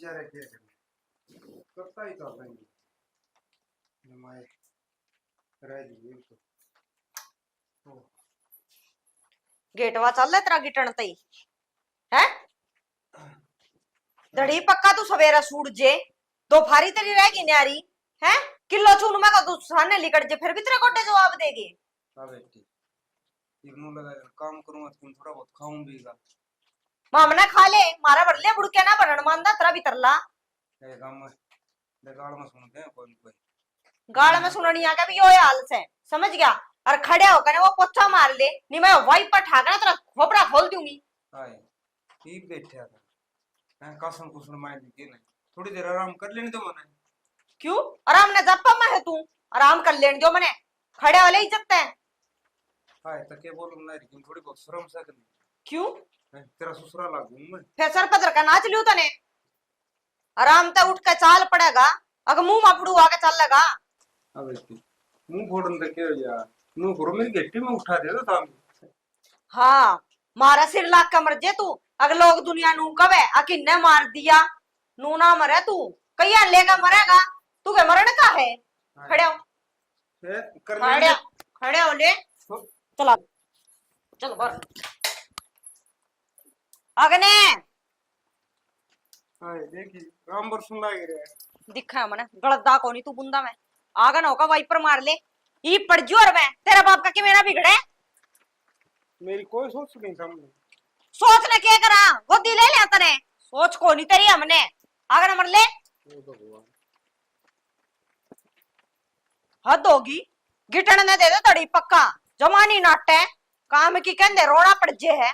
बेचारे क्या करें, करता ही तो अपनी हमारे रह दिए तो। गेटवा चल रहा तेरा गिटन तई है धड़ी पक्का तू सवेरा सूट जे दो फारी तेरी रहेगी न्यारी है किलो चून में का तू सामने लिकट जे फिर भी तेरे गोटे जवाब देगी। हाँ बेटी इग्नू लगा काम करूंगा तुम थोड़ा बहुत खाऊं भी गा मामना खा ले मारा भर ले बुड़के ना भरण मानदा तेरा भीतर ला ये काम में बेगाड़ में सुनते हैं कोई कोई गाल में सुननी आ भी यो हाल से समझ गया और खड़े होकर वो पोछा मार ले नहीं मैं वाइप पर ठाकना तेरा खोपड़ा खोल दूंगी। हाय ठीक बैठा था मैं कसम कुसम मार दी नहीं थोड़ी देर आराम कर लेने दो मने क्यों आराम ने जप्पा में है तू आराम कर लेने दो मने खड़े वाले इज्जत है। हाय तके बोलूं ना लेकिन थोड़ी बहुत शर्म सा कर क्यों तेरा ससुरा लागू मैं फिर सर पदर का नाच लियो तने आराम से उठ के चाल पड़ेगा अगर मुंह मापड़ू आके चल लगा। अब बेटी मुंह फोड़न तक के यार मुंह फोड़ मेरी गट्टी में उठा दे तो ताम हाँ मारा सिर लाख का मर जे तू अगर लोग दुनिया नू कवे आकि ने मार दिया नू ना मरे तू कहिया लेगा मरेगा तू के मरण का है खड़े हो खड़े हो ले चला चल बाहर अगने हाय देखी राम बरसुन लाग रे दिखा मने गलदा कोनी तू बुंदा में आगन होका वाइपर मार ले ई पड़ जोर में तेरा बाप का कि मेरा बिगड़े मेरी कोई सोच नहीं सामने सोच ने क्या करा गोदी ले लिया तने सोच को नहीं तेरी हमने आगन मर ले भगवान हद होगी गिटन ने दे दे तड़ी पक्का जमानी नाटे काम की कहंदे रोना पड़ जे है।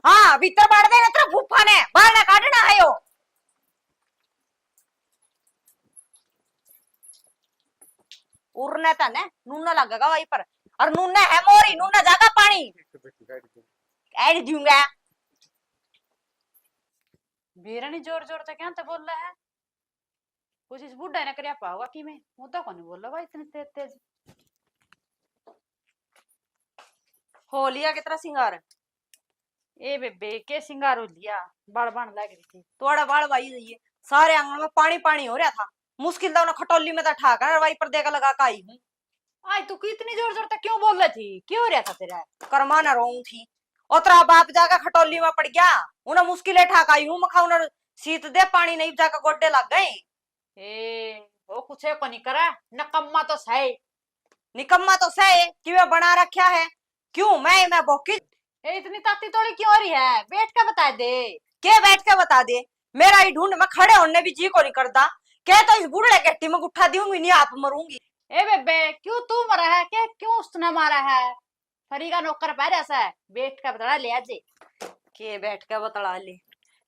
हाँ भीतर बाढ़ दे तेरा फूफा ने बाहर ना काटना है यो उड़ने तने नूना लगेगा वहीं पर और नूना है मोरी नूना जागा पानी ऐड दूंगा बेरनी जोर जोर तक क्या तो बोल रहा है कुछ इस बुढ़ा ने करिया पाओगा कि मैं मुद्दा कौन बोल रहा भाई इतने तेज तेज हो लिया कितना सिंगार ए बेबे के सिंगार हो लिया बाल बन लग रही थी थोड़ा बाल भाई जाइए सारे आंगन में पानी पानी हो रहा था मुश्किल था उन्हें खटोली में था ठाकर वाई पर देगा लगा का आई हूँ। आज तू कितनी जोर जोर तक क्यों बोल रही थी क्यों हो रहा था तेरा कर्मा न रोऊं थी उतरा बाप जाकर खटोली में पड़ गया उन्हें मुश्किलें ठाक आई हूँ मखा उन्हें सीत दे पानी नहीं जाकर गोड्डे लग गए। ए वो कुछ है को नहीं करा नकम्मा तो सही निकम्मा तो सही कि वे बना रखा है क्यों मैं भौकी ए इतनी ताती तोड़ी क्यों हो रही है बैठ के बता दे के बैठ के बता दे मेरा ही ढूंढ में खड़े होने भी जी को नहीं करता क्या तो इस बूढ़े गट्टी में उठा दूंगी नहीं आप मरूंगी। ए बेबे क्यों तू मरा है क्या क्यों उसने मारा है फरी का नौकर पा ऐसा है बैठ के बता ले आज के बैठ के बतला ले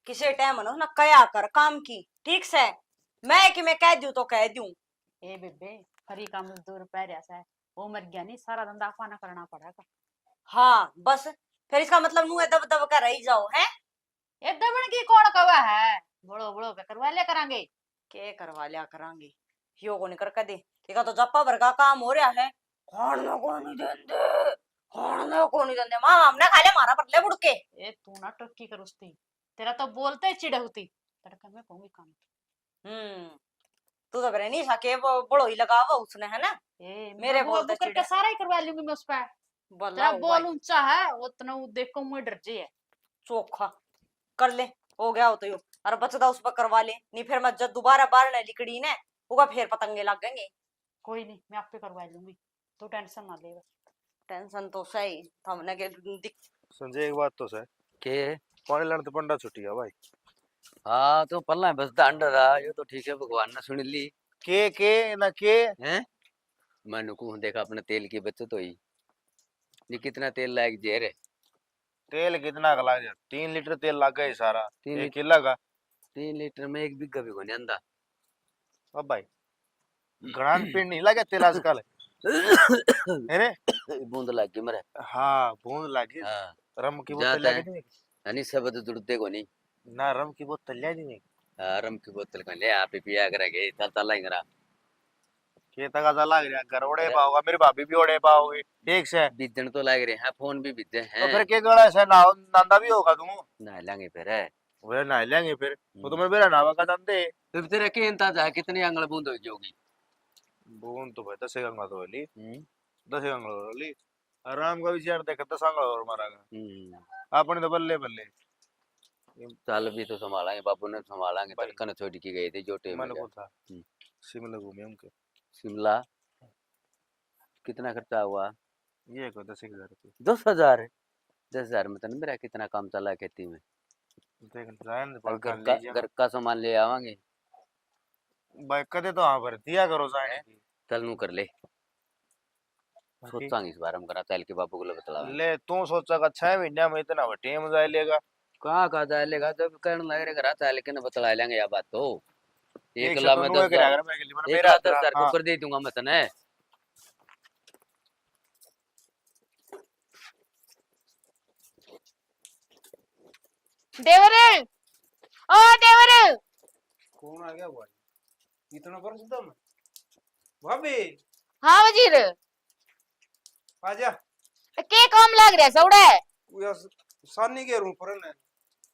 किसी टाइम ना कया कर काम की ठीक से मैं कि मैं कह दूं तो कह दूं। ए बेबे फरी का मजदूर पा ऐसा है वो मर गया नहीं सारा धंधा पाना करना पड़ेगा। हाँ बस फिर इसका मतलब मुंह दब दब कर रही जाओ है ये दबन की कौन कवा है बड़ो बड़ो पे करवा लिया करांगे के करवा लिया करांगे यो को नहीं करके दे देखा तो जप्पा भर का काम हो रहा है खाने को नहीं देंदे मां हमने खा ले मारा पटले बुड़ के ए तू ना टक्की कर उसती तेरा तो बोलते ही चिढ़ होती तड़का में कहूंगी काम तू तो करे नहीं सके वो बड़ो ही लगावा उसने है ना ए मेरे बोल बोलते करके सारा ही करवा लूंगी मैं उस पर तेरा बोल ऊंचा है उतना वो देखो मुझे डर जी है चोखा कर ले हो गया हो तो यो और बचदा उस पर करवा ले नहीं फिर मैं जब दोबारा बाहर न लिकड़ी ने होगा फिर पतंगे लग गएंगे। कोई नहीं मैं आपे करवा लूंगी तू टेंशन ना ले टेंशन तो सही हमने के संजय एक बात तो सर के पानी लाने तो पंडा छुट्टी है भाई। हाँ तो पल्ला बस दांड रहा ये तो ठीक है भगवान ने सुन ली के ना के हैं मैं नुकू देखा अपने तेल की बचत हुई ये कितना तेल लायक जेर है तेल कितना का लग गया 3 लीटर तेल लग गया सारा 3 किला का 3 लीटर में 1 बिग्गा भी कोनी आंदा अब भाई घड़ान पेड़ नहीं लगा तेल आजकल है रे बूंद लग गई मरे हाँ बूंद लगी हाँ रम की बोतल लगी नहीं यानी सब तो जुड़ते कोनी ना रम की बोतल लगी नहीं आराम की बोतल का ले आप पिया करेंगे चल चल करा के तक आजा लग रहा घर ओड़े पाओगा मेरी भाभी भी ओड़े पाओगे ठीक से बीजन तो लग रहे हैं फोन भी बीजे हैं तो फिर के गड़ा से ना नंदा भी होगा तुम ना लेंगे फिर है वे नहा लेंगे फिर, वो तो मैं मेरा नावा का दंदे। तो तेरा के अंदाजा है कितनी अंगल बूंद हो जाओगी? बून तो भाई 10 गंगा तो वाली, हम्म 10 गंगा वाली। आराम का विचार देख 10 गंगा और मारागा। हम्म। अपने तो बल्ले बल्ले। चल भी तो संभालेंगे, बाबू ने संभालेंगे। भाई, तड़कन छोड़ के गए थे जो टेम मैंने में गया। को था शिमला घूमे उनके। शिमला कितना खर्चा हुआ? ये को 10,000 रुपये। 10,000? 10,000 में तो नहीं मेरा कितना काम चला है खेती में। देख जान और पर लीजिए घर का सामान ले आवांगे। भाई, कदे तो हाँ भर दिया करो जाने की। चल नू कर ले, बाकी सोचांगे इस बारे में। करा चल के बाबू को बतला ले तू सोचा का 6 महीने में इतना टेम जाए लेगा। कहाँ कहा जाए लेगा जब करने लग रहे घर चल के बतला लेंगे या बात तो। एक एक ला शब्द में नुए 10,000, अगर मैं के लिए एक मेरा ला 10,000 को हाँ कर दे दूंगा मैं तने। देवर, ओ देवर। कौन आ गया भाई? इतना बरस दम भाभी, हाँ वजीर, आजा। के काम लाग रहा सौड़ा? वो यार सानी के रूम पर है,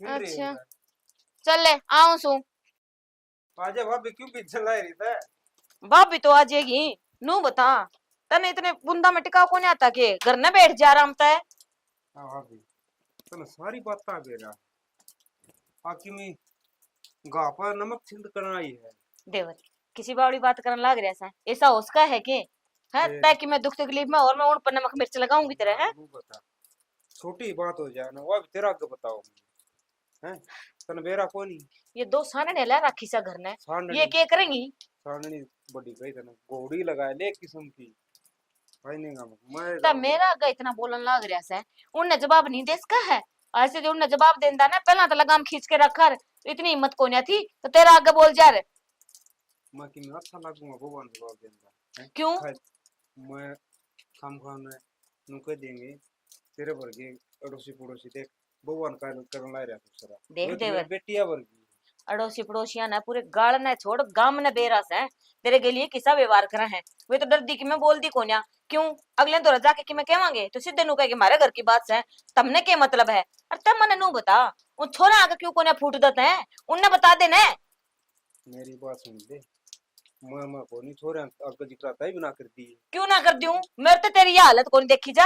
मिल रही अच्छा। है। चल ले आऊं सू। आजा भाभी, क्यों पीछे लाई रही था? भाभी तो आ जाएगी। नू बता, तने इतने बुंदा में टिका को नहीं आता के घर न बैठ जा आराम तय। हाँ भाभी, तो सारी बात आ गया। आकी में गा पर नमक छिंद करना ही है। देवर किसी बावड़ी बात करने लाग रहा है, ऐसा उसका है के? है ये- ताकि मैं दुख तकलीफ में और मैं उन पर नमक मिर्च लगाऊंगी तेरे है। तू बता, छोटी बात हो जाए ना, वो अब तेरा आगे बताओ। हैं तन बेरा को नहीं ये दो सानने ला रखी सा घर ने, साननी ये क्या करेंगी? साननी बड़ी गई तने घोड़ी लगाए ले किस्म की। भाई नहीं गा मैं तब मेरा आगे इतना बोलन लाग रहा है, उनने जवाब नहीं दे इसका है। ऐसे जो उनने जवाब देंदा ना, पहला तो लगाम खींच के रखा, तो इतनी हिम्मत को नहीं थी तो तेरा आगे बोल जा रे। मैं कि मैं अच्छा लगूंगा भगवान जवाब देंदा। क्यों? मैं काम खाने नुके देंगे तेरे वर्गे अड़ोसी पड़ोसी देख भगवान का करन ला रहा तू सरा। देख मैं तो देवर, मेरी बेटिया वर्गी। अड़ोसी पड़ोसिया ने पूरे गाल ने छोड़ गाम ने बेरास है तेरे के लिए किसा व्यवहार करा है। वे तो डर दी कि मैं बोल दी कोन्या, क्यों अगले तो रजा के मैं कहवांगे तो सीधे नु कहे कि मारे घर की बात है, तमने क्या मतलब है? और तब मने नु बता उन छोरा आगे क्यों कोन्या फूट देते हैं, उनने बता देना। मेरी बात सुन ले, मैं को नहीं छोरे अगर जिक्र तय भी ना कर दी। क्यों ना कर दूं? मेरे तो तेरी ये हालत को नहीं देखी जा।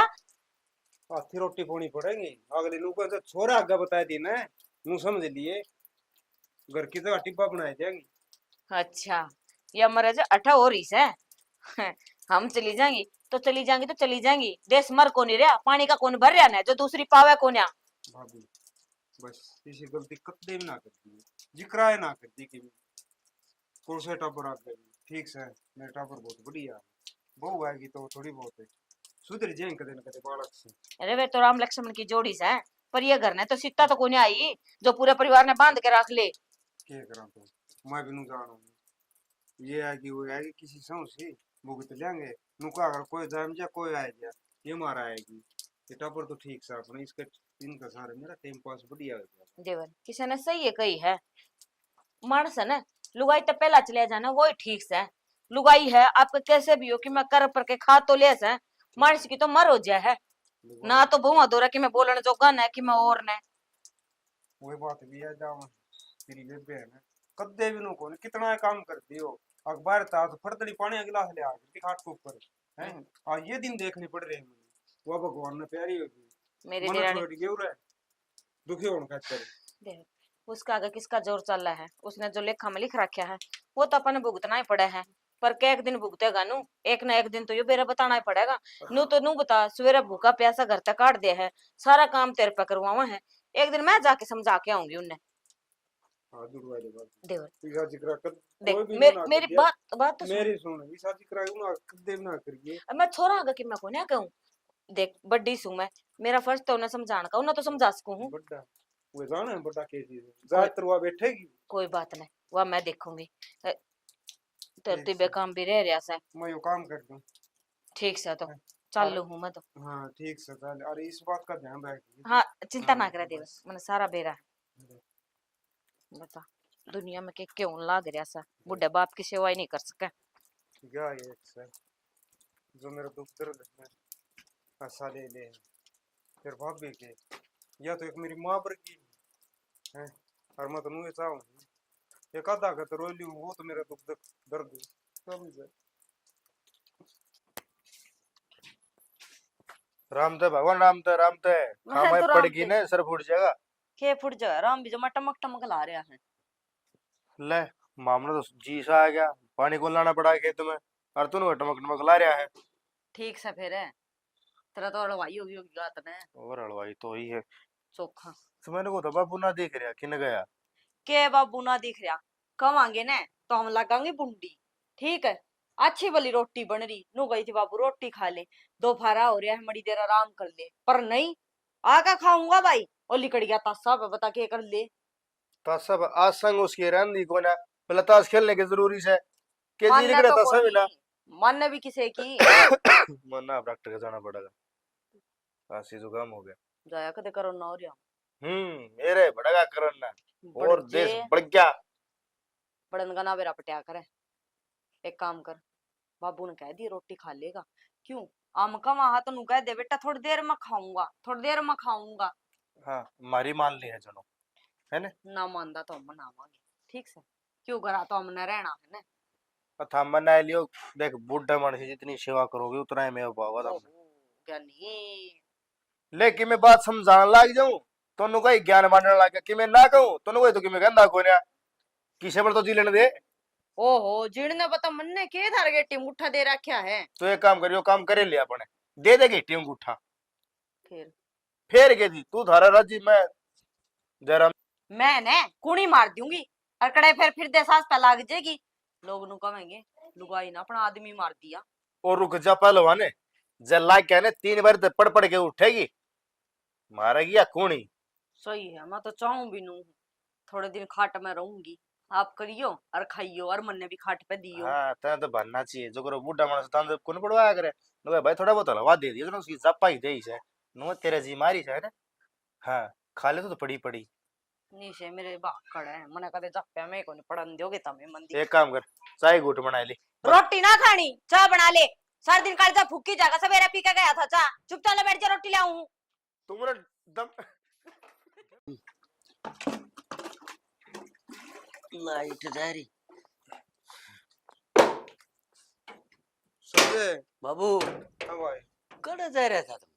हाथी रोटी पोनी पड़ेगी अगले नु को छोरा आगे बता दी ना, नु समझ लिए घर की जगह टिब्बा बनाए जाएंगी। अच्छा, ये हमारा जो अठा हो रही है। हम चली जाएंगी तो चली जाएंगी तो चली जाएंगी, देश मर को नहीं रहा, पानी का कौन भर रहा ना जो दूसरी पावे कोन्या। भाभी बस इसी गलती कत्ते भी ना कर दी, जिक्राए ना कर दी कि कौन से टापर आ गए। ठीक से मेरे टापर बहुत बढ़िया, बहू आएगी तो थोड़ी बहुत है सुधर जाएंगे कदे न कदे बालक से। अरे वे तो राम लक्ष्मण की जोड़ी है, पर ये घर ने तो सीता तो कोने आई जो पूरे परिवार ने बांध के रख ले। क्या करा तो मैं भी नु जाना, ये आएगी वो आएगी किसी समझ से भुगत लेंगे। नुका अगर कोई जाम जा कोई आए जा ये मारा आएगी। ये टापर तो ठीक से अपने इसके इनका सारे मेरा टाइम पास बढ़िया हो गया। देवर किसी ने सही है कही है, मानस है ना लुगाई तो पहला चले जाना वो ही ठीक से। लुगाई है आपके कैसे भी हो कि मैं कर पर के खा तो ले से, मानस की तो मर हो जाए है ना, तो बहुआ दो कि मैं बोलने जो गन है कि मैं और ने। वही बात भी है जाओ तेरी बेबे है ना कद्दे भी नु कोने कितना काम करती हो। अखबार था तो फटदड़ी पानी का गिलास ले आ गई खाट के ऊपर है। आ ये दिन देखने पड़ रहे हैं मुझे, वो भगवान ने प्यारी होगी मेरी मन देरानी छोड़ के उरे दुखी होने खातिर। देख, उसका आगे किसका जोर चल रहा है, उसने जो लेखा में लिख रखा है वो तो अपन भुगतना ही पड़ा है। पर के एक दिन भुगतेगा नू, एक ना एक दिन तो ये बेरा बताना ही पड़ेगा। नू तो नू बता सवेरे भूखा प्यासा घर तक काट दिया है, सारा काम तेरे पे करवावा है, एक दिन मैं जाके समझा के आऊंगी उन्हें। हां दूर वाली बात देवर इसा जिक्र कर देख कोई भी मेरी बात बात तो सुन। मेरी सुन इसा जिक्र ना कद्दे भी ना करिए। अब मैं छोरा आगे कि मैं को ना कहूं, देख बड्डी सू मैं, मेरा फर्ज तो उन्हें समझाने का, उन्हें तो समझा सकूं हूं। बड़ा वो जाना है बड़ा के चीज ज्यादातर वो बैठेगी। कोई बात नहीं, वह मैं देखूंगी। तेरे बेकाम भी रह रहा है। मैं यो काम कर दूं ठीक से तो चल लू हूं मैं तो। हाँ ठीक से चल। अरे इस बात का ध्यान रखिए। हाँ चिंता ना हाँ, करे देवर, बस। मैंने सारा बेरा है। बता दुनिया में के क्यों लाग रहा सा, बुढ़े बाप की सेवा ही नहीं कर सके। क्या ये सर जो मेरा दुख दर्द है हंसा ले ले फिर भाभी के या तो एक मेरी माँ पर की है और मैं तो ये चाहूँ एक आधा का तो रोई लियो वो तो मेरा दुख दर्द सब से रामते भगवान रामते मैं खामा तो पड़ राम गई पे ना सर फूट जाएगा। के फुट जा राम भी जमा टमक टमक ला रहा है। ले मामला तो जी सा आ गया, पानी को लाना पड़ा खेत में और तू टमक टमक ला रहा है। ठीक से फिर है तेरा तो हलवाई होगी गात ने और हलवाई तो ही है। चोखा मैंने को तो बाबू ना देख रहा किन गया। के बाबू ना दिख रहा कमांगे ने तो हम लगांगे बुंडी। ठीक है अच्छी वाली रोटी बन रही नु गई थी बाबू रोटी खा ले दोपहरा हो रहा है मड़ी देर आराम कर ले पर नहीं आका खाऊंगा भाई और लिकड़ गया तासा बता के कर ले। तो सब आज संग उसकी रंदी को ना पहले ताश खेलने की जरूरी है के जी मानना लिखड़ा तो था कोई सब ना। नहीं मानने भी किसे की मरना अब डॉक्टर के जाना पड़ेगा, खांसी जुकाम हो गया। जाया कदे करो ना हो रहा मेरे बड़ेगा करना और बड़जे देश बढ़ गया। बड़न का ना बेरा पटिया करे एक काम कर बाबू ने कह दी रोटी खा लेगा क्यों आम का वहां तो नु कह दे बेटा थोड़ी देर में खाऊंगा थोड़ी देर में खाऊंगा। हाँ मारी मान ली है जनो है ना। ना मानदा तो हम मनावांगे ठीक से क्यों करा तो हमने रहना है ना। था मना लियो देख बुढ़ा मानस जितनी सेवा करोगे उतना ही मैं पाऊंगा तुम। ज्ञानी लेकिन मैं बात समझाने लग जाऊं तो कोई ज्ञान मानने लग गया कि मैं ना कहूं तो कोई तो कि मैं गंदा को ना किसे पर तो जी लेने दे। ओहो जिड़ने पता मन ने के थार गेटी मुठा दे रखा है। तो एक काम करियो काम करे लिया अपने दे देगी टीम गुठा फिर फेर के दी तू धारा राजी मैं जरा मैंने कुणी मार दूंगी और कड़े फिर दे सास पे लाग जाएगी लोग नु कहेंगे लुगाई ना अपना आदमी मार दिया। और रुक जा पहलवान जल्ला क्या ने 3 बार तो पड़ पड़ के उठेगी मारेगी या कूणी। सही है मैं तो चाहूं भी नू थोड़े दिन खाट में रहूंगी आप करियो और खाइयो और मन ने भी खाट पे दियो। हाँ ता तो बनना चाहिए जो करो बुढ़ा मानस तान तो कौन पड़वाया करे नो भाई थोड़ा बहुत हलवा दे दियो तो उसकी जप्पा ही दे है नो तेरे जी मारी है ना। हाँ खा ले तो पड़ी पड़ी नीचे मेरे बाकड़ है मने कदे जप्पे में को नहीं पड़न दोगे तमे मंदी। एक काम कर चाय घूट बना ली रोटी ना खानी चाय बना ले सारा दिन कालजा फूकी जाएगा सवेरे पी के गया था चाय चुपचाप ले बैठ जा रोटी लाऊं। तुम्हारा दम लाइट जा रही समझे बाबू हाँ भाई कड़ा जा रहा था तुम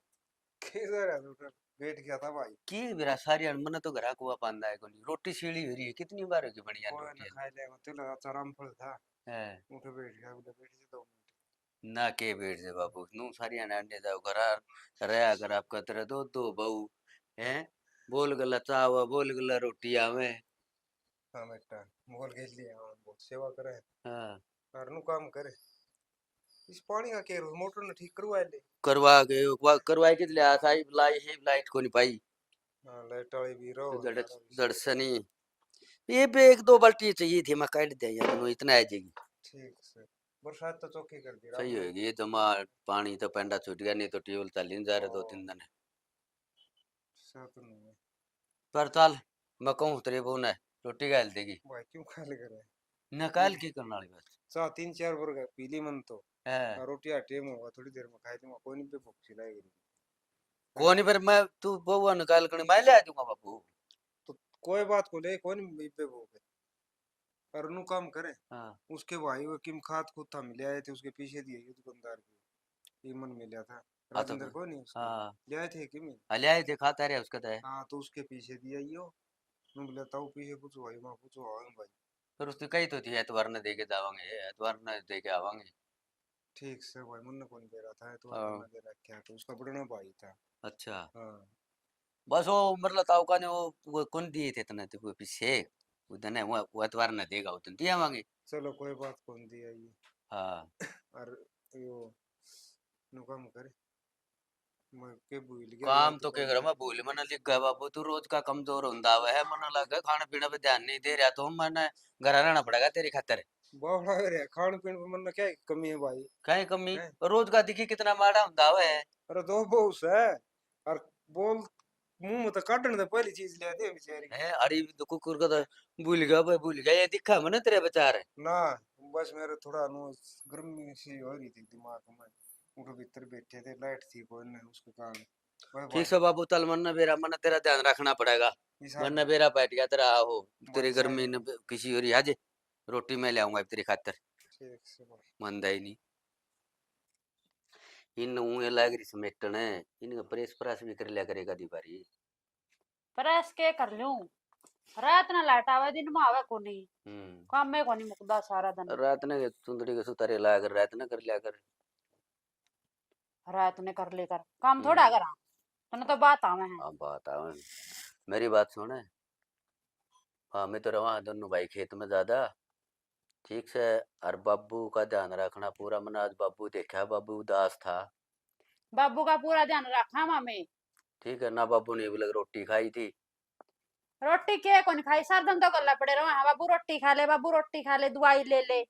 किधर है तू बैठ गया था भाई की बिरा सारी अनमन तो घरा कुआ पांदा है कोनी रोटी सीढ़ी हो रही है कितनी बार होगी बढ़िया कोई रोटी ना खाई लेगा तेल आराम फल था है उठे बैठ गया उधर बैठ जा 2 मिनट ना के बैठ से बाबू नू सारी अंडे जाओ घरा रहा अगर आपका तरह दो बहू हैं बोल गला चावा बोल गला रोटी आवे। हाँ बेटा मोल के लिए बहुत सेवा करे हाँ और नु काम करे इस पानी का केर मोटर ने ठीक करवा ले करवा गए करवाए कित ले आई लाइट को नहीं पाई हाँ लाइट वाली भी रहो दर्शनी ये पे 1-2 बाल्टी चाहिए थी मैं काट दे यार नो इतना आ जाएगी ठीक से बरसात तो चौकी कर दी सही होगी ये तो मार पानी तो पेंडा छूट गया नहीं तो ट्यूबवेल चालीन जा रहे 2-3 दिन साथ नहीं पर चल मैं कहूँ तेरे बहू ने रोटी गाल देगी भाई क्यों खाली करे निकाल की करने वाली बात चा 3-4 वर्ग पीली मन तो है रोटी टाइम होगा थोड़ी देर में खाई दूंगा कोई नहीं पे भूख चिल्लाएगी कौन पर मैं तू बउआ निकाल कर मैं ले आ दूंगा बाबू तो कोई बात को ले कोई नहीं पे भूख है और नु काम करे हाँ उसके भाई वो किम खाद खुद था मिले आए थे उसके पीछे दिए ये दुकानदार की ईमन मिला था हाँ तो राजेंद्र को नहीं उसके हाँ ले आए थे किम ले आए थे खाता रहे उसका तो है हाँ तो उसके पीछे दिया यो नु बोला ताऊ पीछे पूछो भाई मां पूछो आओ भाई फिर उसने कही तो थी एतवार ने दे के जावांगे एतवार ने दे के आवांगे ठीक से भाई मुन्ना कौन दे रहा था तो हाँ। मुन्ना दे रखा तो उसका बड़ा भाई था अच्छा हाँ बस वो मतलब ताऊ का ने वो कौन दिए थे तने तो पीछे उधर ने वो एतवार ने देगा उधर दिया आवांगे चलो कोई बात कौन दिया ये हाँ और यो नु काम करे मैं के भूल गया काम तो के घर में भूल मन लिख गया बाबू तू रोज का कमजोर होंदा है मन लगे खाने पीने पे ध्यान नहीं दे रहा तो मैंने घर रहना पड़ेगा तेरी खातर बावड़ा रे खान पीन पे मन क्या कमी है भाई कहीं कमी हैं? रोज का दिखी कितना माड़ा होंदा है अरे दो बोस है और बोल मुंह में तो काटने तो पहली चीज ले दे बेचारी है अरे तो कुकुर का तो भूल गया ये दिखा मैंने तेरे बेचारे ना बस मेरे थोड़ा नो गर्मी सी हो रही थी दिमाग में उठो भीतर बैठे थे लाइट थी कोई नहीं उसके कारण ठीक से बाबू तल मन मेरा तेरा ध्यान रखना पड़ेगा, वरना बेरा बैठ गया तेरा हो तेरी बहुत गर्मी सारा। न किसी और आज रोटी मैं ले आऊंगा तेरी खातर, ठीक से बाबू। मंदा ही नहीं। इन ऊँगे लाग रही समेटन है, इनका प्रेस प्रास भी कर लिया करेगा दी बारी। प्रेस के कर लूं, रात ना लाइट आवे दिन में आवे कोनी, काम में कोनी मुकदा सारा दिन। रात ने सुंदरी के सुतारे लाया कर, रात ने कर लिया कर। रात ने कर लेकर काम थोड़ा करा, तने तो बात आवे है। हाँ बात आवे, मेरी बात सुने। हाँ मैं तो रवा दोनों भाई खेत में ज्यादा ठीक से, और बाबू का ध्यान रखना पूरा। मैंने आज बाबू देखा, बाबू उदास था। बाबू का पूरा ध्यान रखा मामे। ठीक है ना, बाबू ने भी लग रोटी खाई थी। रोटी के कोनी खाई, सारा दिन तो गल्ला पड़े रहो। हाँ बाबू रोटी खा ले, बाबू रोटी खा ले, दवाई ले ले,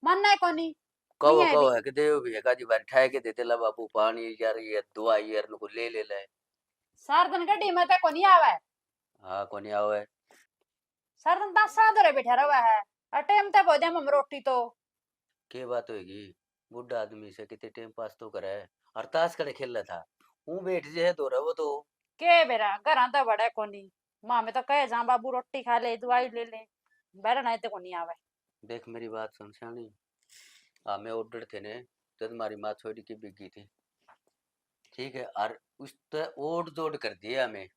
मन नहीं कोनी। कहो नहीं है कहो भी। है कि देव भी है काजी बार ठाए के देते ला बाबू पानी यार ये दवाई यार नको ले ले ले। सारा दिन गड्डी में तो कोनी आवे, हाँ कोनी आवे। सारा दिन 10 साल धरे बैठा रहा है, और टाइम तक हो जाए हम रोटी तो। के बात होगी, बुढ़ा आदमी से कितने टाइम पास तो करे, और ताश करे खेल रहा था। हूँ बैठ जे तो रहो तो के बेरा घर तो बड़े कोनी, माँ में तो कहे जा बाबू रोटी खा ले, दवाई ले ले, बेरा नहीं तो कोनी आवे। देख मेरी बात सुन श्यानी, हमें ऑर्डर थे ने जब हमारी माँ छोड़ी की बिकी थी, ठीक है, और उस पर ओढ़ जोड़ कर दिया हमें।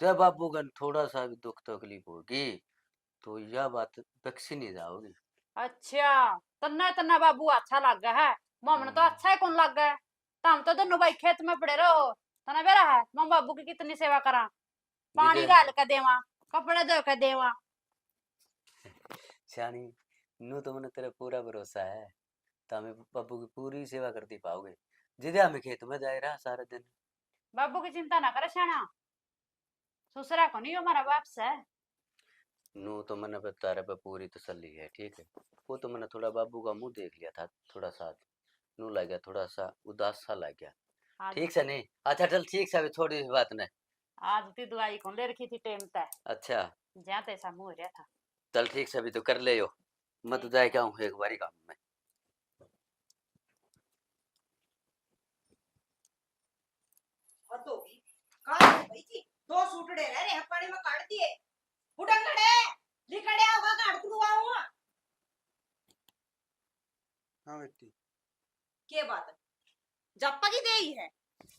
जब बाबू का थोड़ा सा भी दुख तकलीफ होगी तो यह बात बख्शी नहीं जाओगी। अच्छा तन्ना तन्ना बाबू अच्छा लग गया है, मोमन तो अच्छा ही कौन लग गया है। तम तो दोनों भाई खेत में पड़े रहो, तना बेरा है मम बाबू की कितनी सेवा करा, पानी दीदी डाल के देवा, कपड़े धो के देवा। श्यानी नू तो मैंने तेरा पूरा भरोसा है, तो हमें बाबू की पूरी सेवा करती पाओगे। जिदे हमें खेत में जाए रहा सारा दिन। बाबू की चिंता ना करे शाना, ससुरा को नहीं हमारा बाप से। नू तो मैंने पे तारे पे पूरी तसल्ली है, ठीक है। वो तो मैंने थोड़ा बाबू का मुंह देख लिया था, थोड़ा सा नू लग गया, थोड़ा सा उदास सा लग गया। आज ठीक से नहीं, अच्छा चल ठीक से, अभी थोड़ी सी बात ने। आज ती दवाई कौन ले रखी थी टाइम तक, अच्छा जहाँ तैसा मुंह हो रहा था। चल ठीक से, अभी तो कर ले यो, मैं तो जाए क्या हूँ एक बारी काम में। हद होगी, कहाँ है भाई जी? 2 सूटड़े रह रहे हैं, पानी में काट दिए। बुढ़ंगड़े, लिकड़े होगा काट तू आऊँ। हाँ बेटी। के बात है? जप्पा की दे ही है।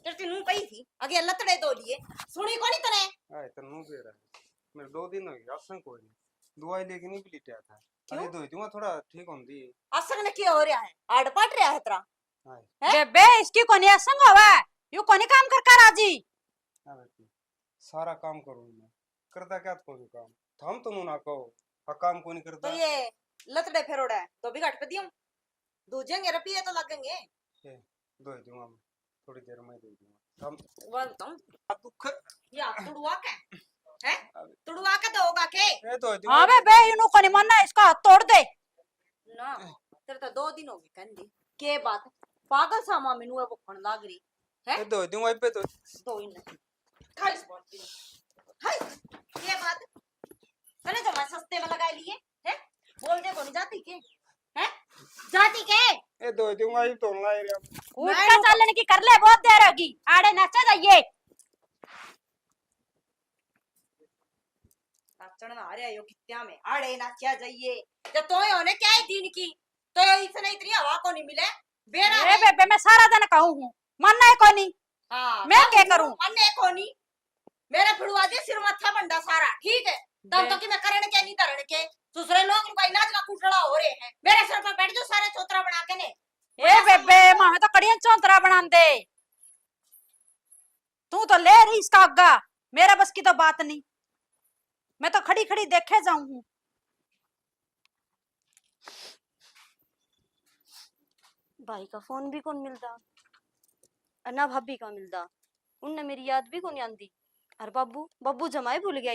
तेरे नू कही थी, आगे लतड़े तो लिए, सुनी को नहीं तने? आए तो नू दे रहा है। मेरे 2 दिन हो गए, असं कोई नहीं। दवाई लेके नहीं लिटा था। क्यों? अरे दो दूंगा थोड़ा ठीक होंगी। असंग ने क्या हो रहा है? आड़ पट रहा है तेरा। हाय। हैं? बेबे इसकी कोनी असंग हवा, यू कोनी काम कर कर आजी। हाँ बेटी, सारा काम करूँ मैं। करता क्या कोई काम? हम तो ना कहो, हाँ काम कोई नहीं तो करता। ये लतड़े फेरोड़ा है, तो भी घट पे दियो। दूजेंगे रुपये तो लगेंगे। दो दूंगा मैं, थोड़ी देर में दे दूंगा। हम वो बताऊं, दुख या तुड़वा के, हैं? तुड़वा के दोगा के? ए दो दूंगा। हाँ बे इनु कोनी मन्ना, इसका हाथ तोड़ दे। ना, तेरे तो 2 दिन हो गए कंदी। के बात? पागल सा मां मेनू है भुखण लाग रही है। ए दो दूंगा पे तो। दो ही नहीं। खाली से बोलती हूँ। हाय, के बात? तने तो मैं सस्ते में लगा लिए, हैं? बोल दे कोनी जाती के, हैं? जाती के? ए दो दूंगा ही तो ला रे। उठ के चलने की कर ले, बहुत देर होगी, आड़े नाचा जाइए। नाचण ना आ रहा यो कित्या में, आड़े नाचा जाइए। जब तो होने क्या है दिन की, तो इसने इतनी हवा को नहीं मिले। बेरा अरे बेबे मैं सारा दिन कहूँ हूँ, मन्ना है कोनी। हाँ, मैं क्या करूं? अन्य कोनी, मेरा फिड़वा दे सिर मत्था बंडा सारा, ठीक है? तब तो कि मैं करने के नहीं तरने के, दूसरे लोग उनका इलाज का कुटड़ा हो रहे हैं, मेरे सर पर बैठ जो सारे चौतरा बना के ने। ए बेबे मां तो कड़ियां चौंतरा बना दे, तू तो ले रही इसका अग्गा, मेरा बस की तो बात नहीं, मैं तो खड़ी खड़ी देखे जाऊं हूँ। भाई का फोन भी कौन मिलता, अन्ना भाभी का मिलता, उनने मेरी याद भी कौन आंदी। और बाबू बाबू जमाए भूल गया,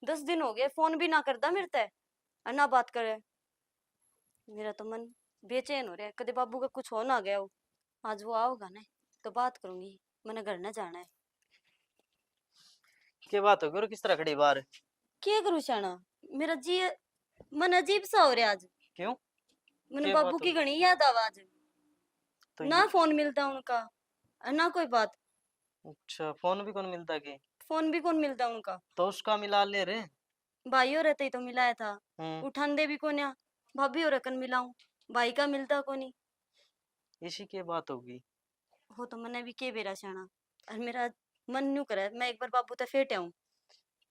10 दिन हो गए फोन भी ना करता मेरे ते, अन्ना बात करे। मेरा तो मन बेचैन हो रहा है, कदे बाबू का कुछ हो ना गया हो। आज वो आओगा ना तो बात करूंगी, मैंने घर न जाना है। क्या बात हो गई, किस तरह खड़ी बाहर? क्या करूँ शाना, मेरा जी मन अजीब सा हो रहा है आज। क्यों? मैंने क्या बाबू बात की हो? घनी याद आवा आज, तो ना फोन मिलता उनका, ना कोई बात। अच्छा फोन भी कौन मिलता के? फोन भी कौन मिलता उनका। तो उसका मिला ले रे। भाई हो रहते ही तो मिलाया था। हम्म। उठान दे भी कोन्या। भाभी हो रकन मिलाऊं। भाई का मिलता कोनी। इसी की बात होगी। हो तो मने भी के बेरा छाना। और मेरा मन न्यू करे मैं एक बार बाबू ते फेट आऊं।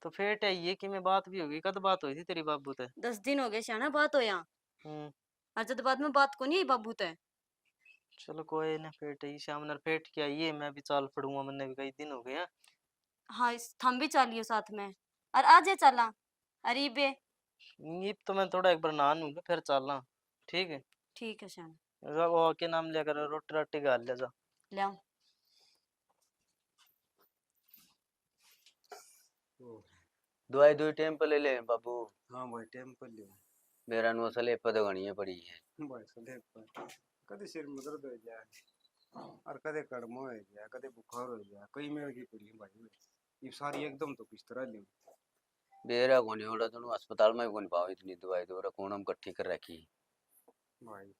तो फेट है ये कि मैं बात भी होगी, कद बात हुई थी तेरी बाबू ते? 10 दिन हो गए छाना बात हो यहाँ। हम्म। और जद बाद में बात कोनी आई बाबू ते। चलो कोई ना, फेट है शाम न फेट के आइए, मैं भी चाल पड़ूंगा, मैंने भी कई दिन हो गए हैं। हाँ थम भी चालियो साथ में। और आज चला। अरे बे। ये तो मैं थोड़ा एक बार नहा लूंगा फिर चलना। ठीक है। ठीक है शान। वो के नाम लिया कर, रोटी राटी गाल ले जा। ले आऊं। ओ, दवाई दुई टाइम पे ले ले बाबू। हाँ भाई टाइम पर लियो। मेरा नु असले पे तो घनी पड़ी है। भाई सले पर कदे सिर में दर्द हो जाए और कदे कड़मो हो जाए, कदे बुखार हो जाए, कई मेल की पड़ी है भाई। ये सारी एकदम तो किस तरह ली। बेरा कोनी ओड़ा तो अस्पताल में कोनी पाओ इतनी दवाई तो ओरा कोण हम इकट्ठी कर रखी। भाई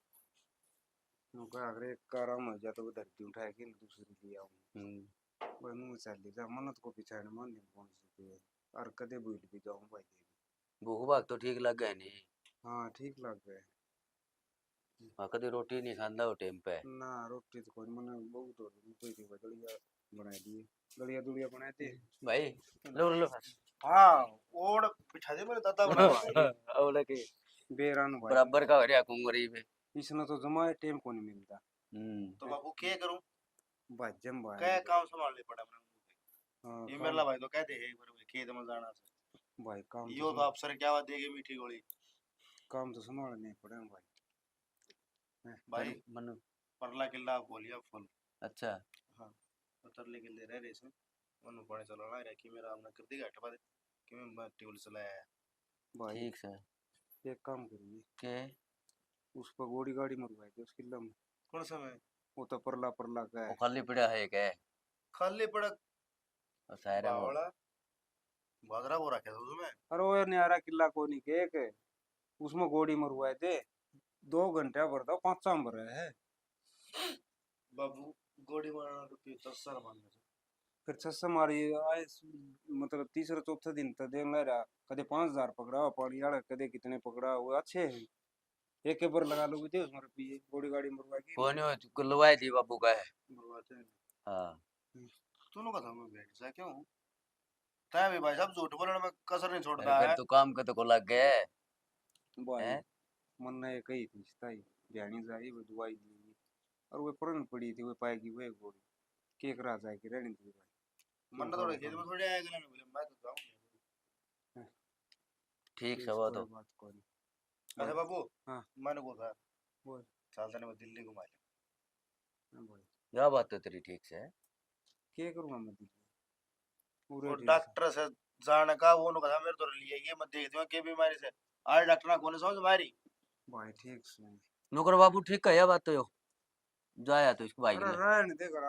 नुका अगर एक का आराम हो जाए तो वो धरती उठाए कि दूसरी ले आऊं। बनू चल जा मनत को पीछे न मान कौन सी पे और कदे भूल भी जाऊं भाई। भूख भाग तो ठीक लग गए नहीं। हाँ ठीक लग गए। हाँ कभी रोटी नहीं खांदा वो टाइम पे। ना रोटी तो कोई मैंने बहुत हो कोई थी दलिया बना दिए, दलिया दुलिया बनाए थे भाई लो लो हाँ ओड़ बिठा दे मेरे दादा बना ओड़ा के बेरान भाई। बराबर का हरिया कुंगरी पे। इसने तो जमा टाइम को नहीं मिलता। तो बाबू क्या करूं? भाजम भाई क्या काम संभालने पड़ा मैंने। हाँ, ये काम- मेरा भाई तो कहते हैं एक बार खेत में जाना से भाई काम यो तो अफसर क्या बात देगी मीठी गोली। काम तो संभालने पड़े भाई। भाई मनु परला किला बोलिया फुल अच्छा उतरले किले रह रहे से उन्होंने पड़े चला रहा है कि मेरा हमने कर दिया हटवा दे कि मैं टेबल चलाया है। भाई ठीक सर एक काम करिए के उस पर गोड़ी गाड़ी मरवाई दे उसकी लम। कौन सा में वो तो परला परला का वो है। खाली पड़ा है क्या? खाली पड़ा और सारे वो बावड़ा बादरा वो रखे था तुम्हें। अरे वो न्यारा किला को नहीं के एक है, उसमें गोड़ी मरवाए थे 2 घंटे भरता 5 शाम भर है। बाबू गोड़ी मारना तो फिर 10 साल मान ले। फिर 600 मारी आए मतलब तीसरे चौथे दिन तो देख ले रहा कदे 5000 पकड़ा हुआ पानी वाला कदे कितने पकड़ा वो अच्छे हैं। एक बार लगा लो थे उसमें रुपये गोड़ी गाड़ी मरवा के कौन हो कुलवाई थी बाबू का है। मरवाते हैं। हाँ दोनों का था मैं बैठ जा क्यों तय भी भाई साहब झूठ बोलने में कसर नहीं छोड़ता फिर है। तो काम का तो को लग गए भाई हैं? मन ने कही थी स्थाई ध्यानी जाई वो दवाई दी और वो पुरानी पड़ी थी वो पाएगी वो गोड़ी केक रहा जाए कि रहनी थी भाई। मन थोड़े खेत में थोड़ी आएगा ना बोले मैं तो जाऊंगा। ठीक सब तो कोई बात कोई नहीं। अच्छा बाबू हाँ। मैंने को था बोल। सालता ने वो दिल्ली घुमा लिया। हाँ भाई यह बात तो तेरी ठीक से है। क्या करूँगा मैं दिल्ली पूरे वो ठीक से। डॉक्टर से जाने का वो उन्होंने कहा मेरे तो लिए ये मत देख दियो के बीमारी से आज डॉक्टर ना कौन समझ मारी। भाई ठीक से नुकर बाबू ठीक है यह बात तो यो जाया तो इसको भाई अरे ने रहने दे कर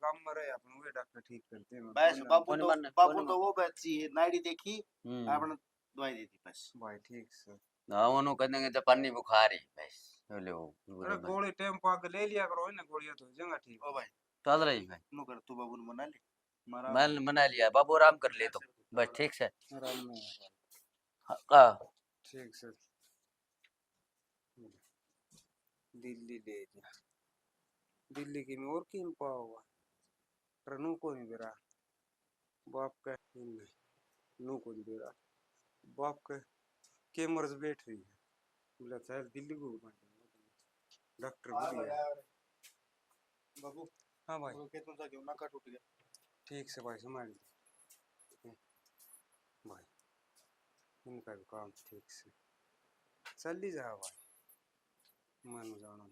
काम में रहे अपन वो डॉक्टर ठीक करते हैं बस कौन मारना, बाबू कौन तो वो बच्ची है नाड़ी देखी हम्म आपने दवाई दी थी बस। भाई ठीक से। ना उन्होंने कहने के तो पानी बुखार है बस ले वो अरे गोली टाइम पाक ले लिया करो ना गोलियां तो हो जाएगा ठीक। ओ भाई चल रही भाई नु कर तू बाबू ने मना ले मारा मैं मना लिया बाबू आराम कर ले तो बस ठीक से आराम में है भाई हाँ ठीक से। दिल्ली ले जा दिल्ली की में और किन पाओगा रनू को नहीं बेरा बाप का नहीं नू को नहीं बेरा बाप का के मर्ज बैठ रही है बोला शायद दिल्ली को घुमा देंगे डॉक्टर बढ़िया। बाबू हाँ भाई वो खेत में जा क्यों नाका टूट गया। ठीक से भाई संभाल भाई इनका भी काम ठीक से चल ही जा भाई मन जाना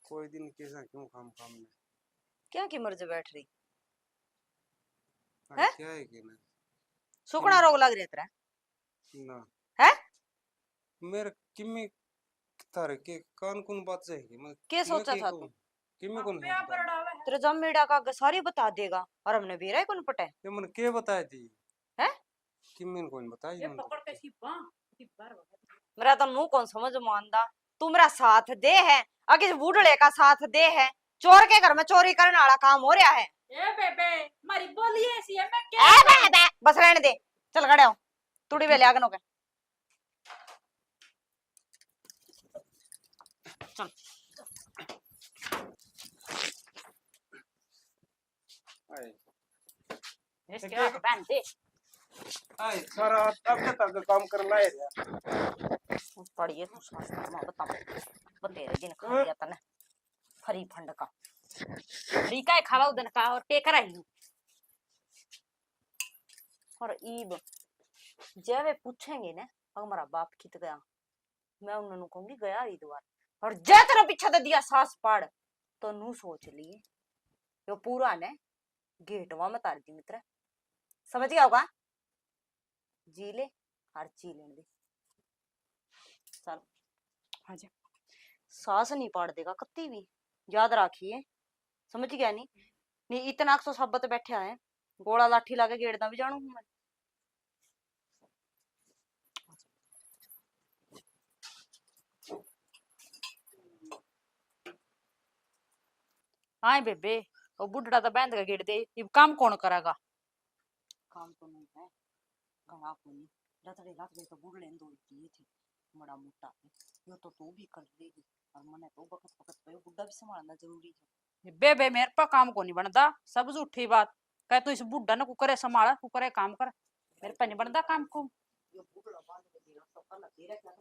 कोई दिन कैसा क्यों काम काम में क्या की मर्जी बैठ रही अरे हैं? क्या है कि ना सुकना रोग लग रहा तेरा ना है मेरे किम्मी तारे के कान कौन बात जाएगी मैं क्या सोचा था तू किम्मी कौन तेरे जम मीडिया का सारी बता देगा और हमने बेरा ही कौन पटे ये मन के बताई थी हैं? किम्मी कौन बताई ये मन पकड़ के सिपा सिपार मेरा तो नू कौन समझ मानदा तू मेरा साथ दे है अगे बूढ़ड़े का साथ दे है चोर के घर में चोरी करने वाला काम हो रहा है ए बेबे मारी बोली ऐसी है मैं ए बे बस रहने दे, चल खड़े हो तुड़ी वेले आगनो के चल। इसके आगे बहन दे आए सारा अब तक काम कर लाए रे पढ़िए तू सास मां बता बतेरे दिन खा दिया तने फरी फंड का रीका खावा उदन का और टेकर आई और ईब जब वे पूछेंगे ना हमारा बाप कित गया, मैं उन्होंने कहूंगी गया हरिद्वार। और जय तेरा पीछा दे दिया सास पाड़ तो नू सोच लिए यो पूरा ने गेटवा में तार दी मित्र, समझ गया होगा? जी ले हर ची लेने दे चल आजा। सास नहीं पाड़ देगा कत्ती भी, याद रखिए, समझ गया? नहीं इतना तो सबत बैठा है, गोला लाठी लाके गेड़दा भी जानू हूं मैं। हाँ बेबे वो बुढ़ड़ा तो बैंड का गेट दे, अब काम कौन करेगा? काम तो नहीं है घना को नहीं रतड़े रात में तो बुढ़ले दो दिए थे बड़ा मोटा है, यो तो तू भी कर लेगी और मने तो बकत बकत पे बुढ़ा भी संभालना जरूरी है। बेबे मेरे पर काम को नहीं बनता, सब झूठी बात कह तू इस बुढ़ा ने कुकरे संभाला कुकरे काम कर, मेरे पर नहीं बनता काम को। यो बुढ़ड़ा बांध के देना तो कल तेरा क्या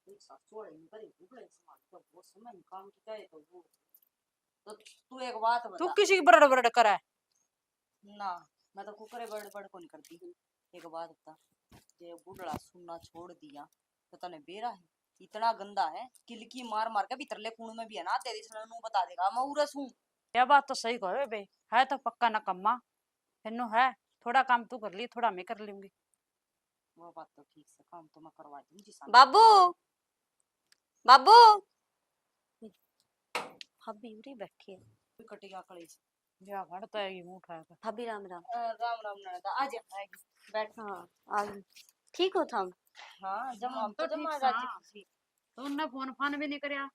एक साथ छोड़े नहीं करे बुढ़ड़े संभाल तो वो समय में काम की करे तो तू एक बात बता। तू किसी की बरड़ बरड़ करा है ना मैं तो कुकरे बड़ बड़ को नहीं करती। एक बात बता, ये बुढ़ड़ा सुनना छोड़ दिया तो तने बेरा है इतना गंदा है किलकी मार मार के भीतर ले कुण में भी है ना तेरी सुनू बता देगा मैं उरस हूं। क्या बात तो सही कहो बेबे, है तो पक्का न कम्मा हेनो है, थोड़ा काम तू कर ली थोड़ा मैं कर लूंगी। वो बात तो ठीक से काम तो मैं करवा दूंगी बाबू बाबू भाभी उरी बैठी है कटिया कड़ी या भड़ता है ये मुंह उठाएगा। भाभी राम राम। राम राम ननदा आ जा आएगी बैठ। हाँ आ गई ठीक हो थम? हाँ जब हम तो जमा ठीक जाती सा। थी तो उनने फोन फान भी नहीं करया।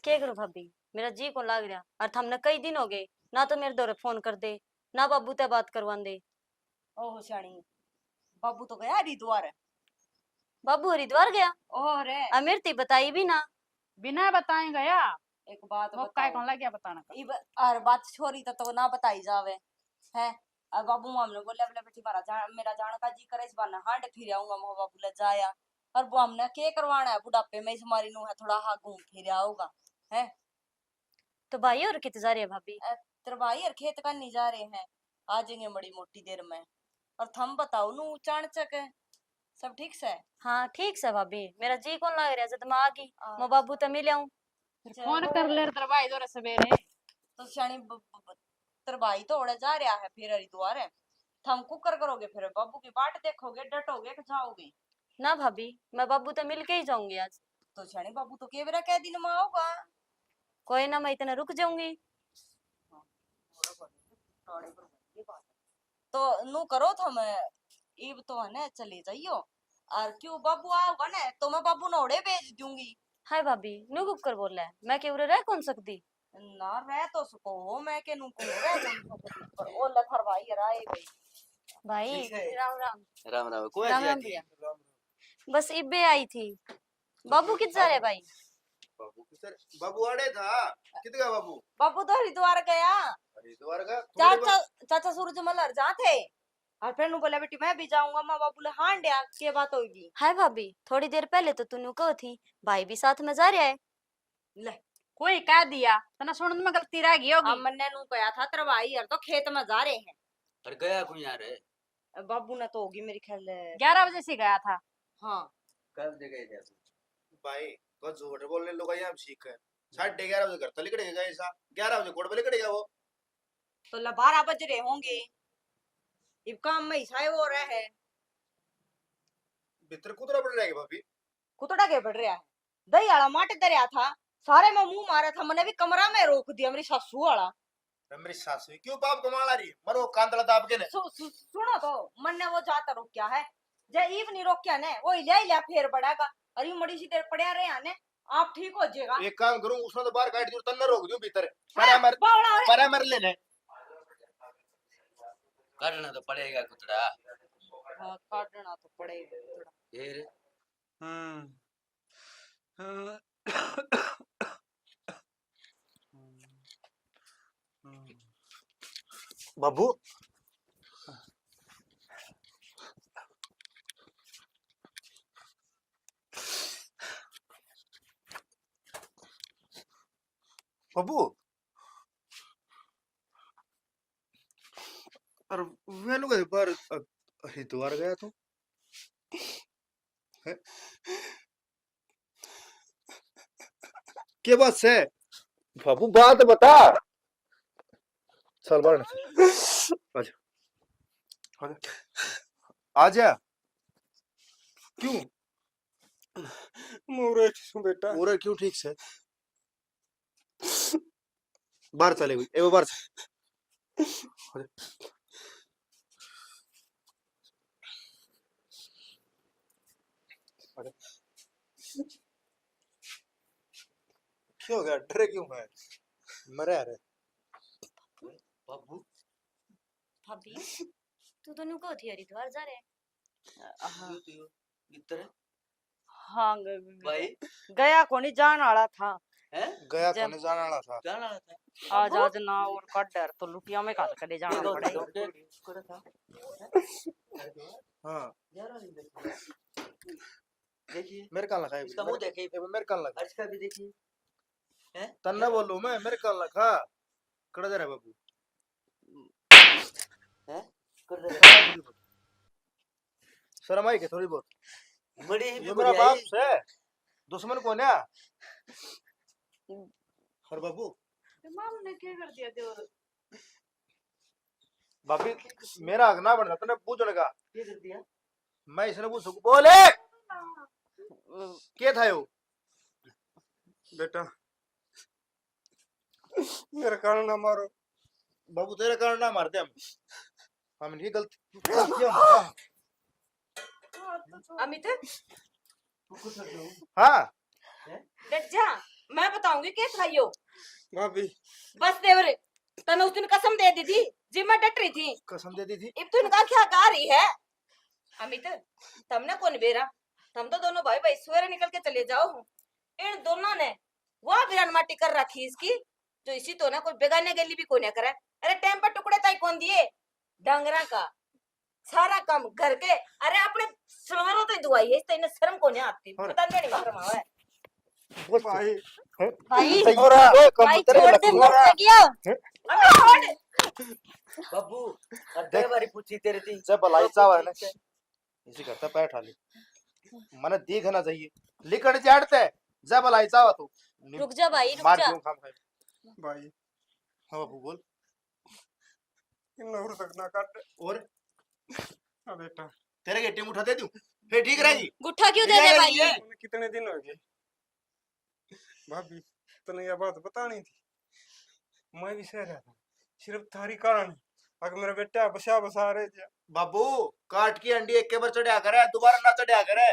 क्या करो भाभी मेरा जी को लाग रहा और थमने कई दिन हो गए ना तो मेरे दौरे फोन कर दे ना बाबू ते बात करवान दे। ओह शानी बाबू तो गया हरिद्वार। बाबू हरिद्वार गया? ओह रे अमीर ती बताई भी ना। बिना बताए गया एक बात वो काय कौन लग गया बताना का। इब और बात छोरी तो ना बताई जावे है। अब बाबू हमने बोले बोले बेटी मेरा जान का जी करे इस बार हांड फिर आऊंगा मोह बाबू ले जाया और वो हमने के करवाना है बुढ़ापे में इस मारी नु है थोड़ा हा घूम फिर आऊंगा है। तो भाई और कित जा रहे है भाभी? तेरे भाई और खेत का नहीं जा रहे हैं आ जाएंगे बड़ी मोटी देर में। और थम बताओ नु चाणचक सब ठीक से? हाँ ठीक से भाभी मेरा जी कौन लग रहा है जब मैं आ गई मैं बाबू तो मिले आऊं। फोन कर ले तेरा भाई दौरे सवेरे तो शानी तेरा भाई तो उड़े जा रहा है फिर हरिद्वार है थम कुकर करोगे फिर बाबू की बाट देखोगे डटोगे कि जाओगे? ना भाभी मैं बाबू तो मिल के ही जाऊंगी आज। तो शानी बाबू तो केवरा कै दिन में आओगा? कोई ना मैं इतना रुक जाऊंगी। तो नू करो थम इब तो है ना चले जाइयो और क्यों बाबू आओगा ना तो मैं बाबू नोड़े भेज दूंगी। हाय भाभी नू कुकर बोल रहा है मैं केवरे रह कौन सकती? ना रह तो सको हो मैं के नू को रह कौन सकती पर ओ लथर भाई राय गई भाई राम राम। राम राम कोई राम राम भैया बस इबे आई थी। बाबू कित जा रहे भाई? बाबू किधर? बाबू अड़े था किधर गया बाबू? बाबू तो हरिद्वार गया। हरिद्वार का चाचा चाचा सूरज मलर जा थे और फिर नु बोला बेटी मैं भी जाऊंगा माँ बाबू ले हां डया के बात होगी। हाय भाभी थोड़ी देर पहले तो तूने कहो थी भाई भी साथ में जा रहा है। ले कोई कह दिया तना सुनने में गलती रह गई होगी। हमने नु कहा था तेरा भाई यार तो खेत में जा रहे हैं। पर गया कोई यार है बाबू ने तो होगी मेरी ख्याल 11 बजे से गया था। हाँ कब जगह गया तू? भाई तो झूठ बोलने लोग यहाँ सीख है 11:30 बजे घर तो निकलेगा ऐसा 11 बजे कोर्ट में निकलेगा वो तो 12 बज रहे होंगे इब काम में हिसाए हो रहा है। भीतर कुतरा पड़ रहेगा भाभी कुतड़ा के बढ़ रहा है दही आला माटे दरिया था सारे में मुंह मारा था मैंने भी कमरा में रोक दिया मेरी सासू वाला। मेरी सासू क्यों बाप कमाल आ रही है मरो कांदला दाब के ने सुनो तो मन ने वो जाता रोक्या है जे ईव नहीं रोक्या ने वो ले फेर पड़ेगा अरे मड़ी सी देर पड़या रहे आने आप ठीक हो जाएगा। एक काम करूं उसने तो बाहर काट दियो तन्ने रोक दियो भीतर परामर परामर लेने काटना तो पड़ेगा कुतड़ा। हाँ काटना तो पड़ेगा थोड़ा। फिर हम्म हाँ, हम्म, बाबू बाबू और मैंने कहा बार हरिद्वार गया तू हैं? क्या बात है बाबू बात बता चल बाहर आजा आजा आजा क्यों मोरे छू बेटा पूरा क्यों ठीक से बाहर चले गई ए वो बाहर चल। आजा। क्यों हो गया डरे क्यों है मरे आ रहे बाबू भाभी तू तो नुको थी हरिद्वार जा रहे हाँ इधर हाँ भाई गया कोनी जान वाला था। हैं गया जब- कौन जाने वाला था जाना था आज आज ना और का डर तो लुटिया में काट करे जाना देखो, पड़ेगा। करा था हाँ जा रहा नहीं देखिए मेरे कान लगा इसका मुंह देखिए मेरे कान लगा और इसका भी देखिए तन्ना बोलू मैं मेरे कान लगा कड़ा जा रहा है बाबू कर दे शर्म आई के थोड़ी बहुत बड़ी ये मेरा बाप है दुश्मन कौन है और बाबू माम ने क्या कर दिया देवर बाबी मेरा हक ना बनता तने पूछने का क्या कर दिया मैं इसने पूछ बोले क्या था यो बेटा मेरे कारण ना मारो बाबू तेरे कारण ना मारते हम नहीं गलतियां अमित हाँ डट जा मैं बताऊंगी क्या था यो। भाभी बस देवरे तने उस दिन कसम दे दी थी जी मैं डट रही थी कसम दे दी थी अब तू इनका क्या गा रही है। अमित तुमने कौन बेरा तुम तो दोनों भाई भाई सवेरे निकल के चले जाओ। इन दोनों ने वह बिरान माटी कर रखी इसकी जो इसी तो ना कोई बेगाने गली भी कोई ना करे। अरे टाइम पर टुकड़े ताई कौन दिए डांगरा का सारा काम घर के। अरे अपने सलवारों तो दुआई है इतने शर्म को नहीं आती और- पता नहीं शर्म आवे। भाई भाई कम भाई तेरे छोड़ दे लगू मत लगिया अबे छोड़ बाबू अरे बारी पूछी तेरे थी जब भलाई चावा ना इसी करता पैर ठाली मने देखना चाहिए लिखण जाड़ते जब भलाई चावा तू रुक जा भाई रुक मार जा दूं खाम खाए भाई हाँ बाबू बोल इन नौर तक ना काट और हाँ बेटा तेरे गेटे में उठा दे दूं फिर ठीक रहेगी गुट्ठा क्यों दे दे भाई उन्हें कितने दिन हो गए भाभी तने यह बात बतानी थी मैं भी सह रहा था सिर्फ थारी कारण अगर मेरा बेटा बसा रहे थे बाबू काट की अंडी एक के बार चढ़ा करे दोबारा ना चढ़ा करे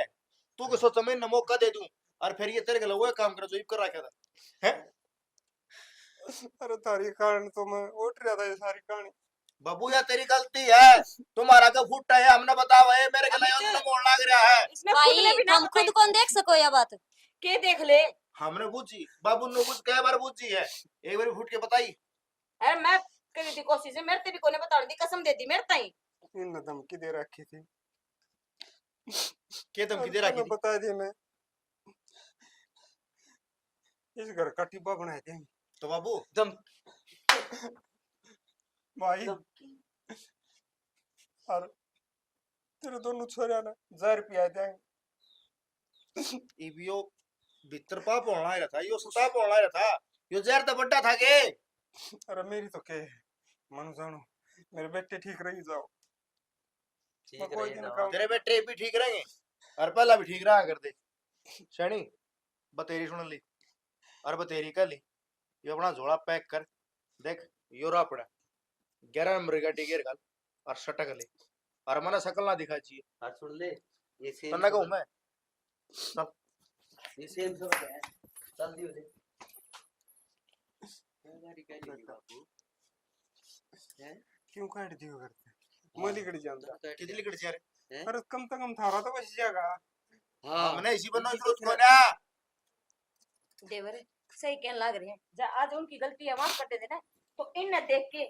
तू के सोच मैं न मौका दे दूं और फिर ये तेरे के लिए काम कर जो कर रखा था हैं अरे थारी कारण तो मैं उठ रहा था ये सारी कहानी बाबू या तेरी गलती है तुम्हारा का फुट है हमने बतावा है मेरे के लिए उन्होंने मोड़ लग रहा है इसने खुद ने भाई भी ना हम खुद कौन देख सको यह बात के देख ले। हमने पूछी बाबू ने पूछ कई बार पूछी है एक बार फुट के बताई अरे मैं करी थी कोशिश है मेरे तेरी कोने बता दी कसम दे दी मेरे ताई। इन धमकी दे रखी थी के धमकी दे और रखी तुम्हें बता दी मैं इस घर का टिब्बा बनाए देंगे तो बाबू दम भाई और तेरे दोनों छोरा ना 1000 रुपया देंगे इबियो भीतर पाप होना ही था यो सताप होना ही था यो जहर तो बड्डा था के अरे मेरी तो के मन जानो मेरे बेटे ठीक रही जाओ ठीक मैं कोई दिन रहेगा काम तेरे बेटे भी ठीक रहेंगे और पहला भी ठीक रहा कर दे शनी बतेरी सुन ली और बतेरी कर ली ये अपना झोला पैक कर देख यो रहा पड़ा 11 नंबर का टिकेट कर और सटक ले और मना शकल ना दिखा चाहिए और सुन ले ये सेम तन्ना कहूं मैं ये सेम सब है चल दियो दे गाड़ी का बाबू क्यों काट दियो करते मैं लिखड़ जानता कितनी लिखड़ से यार पर कम से कम थारा तो बच जाएगा। हाँ हमने इसी बनना इसी जरूरत को को ना देवर सही कहने लग रहे हैं आज उनकी गलती है माफ कर देते ना तो इन देख के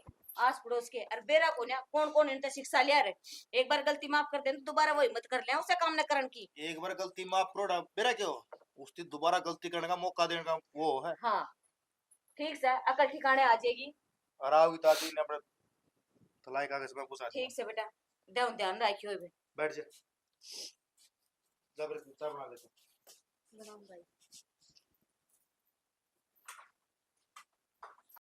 आस पड़ोस के और बेरा को ना कौन कौन इनसे शिक्षा लिया रहे एक बार गलती माफ कर दें तो दोबारा वही मत कर ले उसे काम न करन की। एक बार गलती माफ करो मेरा क्यों उसकी दोबारा गलती करने का मौका देने का वो है। हाँ ठीक से अकल ठिकाने आ जाएगी। और आओगी दादी ने अपने तलाई कागज में घुसा दिया। ठीक से बेटा ध्यान रखियो बैठ जा जबरदस्ती बना लेते बनाऊं भाई।